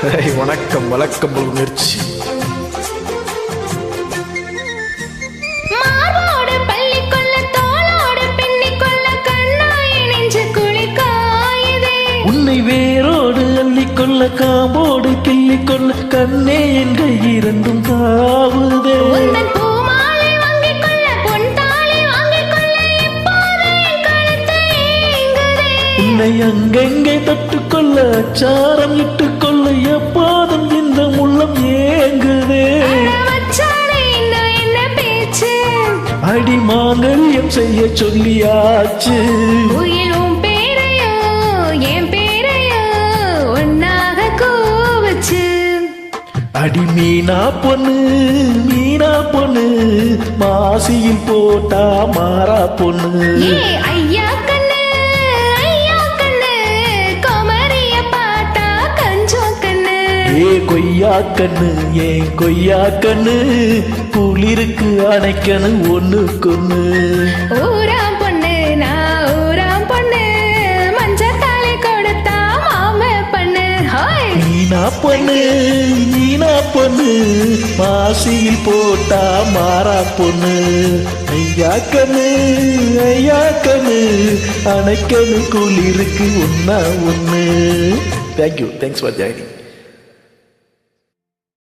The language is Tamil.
வணக்கம் வழக்கம் முயற்சி. உன்னை வேரோடு அள்ளிக்கொள்ள காம்போடு கிள்ளிக்கொள்ள கண்ணே என்ற இரண்டும் காவுதே. உன்னை அங்கெங்கே தொட்டுக்கொள்ள அச்சாரம் இட்டுக்கொள்ள எப்போதும் இந்த உள்ளம் ஏங்குதே. அடி மாங்கல்யம் செய்ய சொல்லியாச்சு. அடி மீனா பொண்ணு மீனா பொண்ணு மாசியில் போட்டா மாறா பொண்ணு. ஐயா கண்ணு ஐயா கண்ணு கோமரிய பாட்டா கஞ்சோ கண்ணு. ஏ கொய்யா கண்ணு ஏன் கொய்யா கண்ணு குளிருக்கு அணைக்கணும் ஒண்ணு கொண்ணு. ஊராம் பொண்ணு நான் ஊராம் பொண்ணு மஞ்ச தாலி கொடுத்தா மாம பண்ணு. மீனா பொண்ணு மீனா பொண்ணு மாசியில் போட்டா மாறா பொண்ணு. ஐயா கண்ணு அணைக்கணும் குளிருக்கு ஒன்னா ஒண்ணு. தேங்க்யூ. Thanks for joining.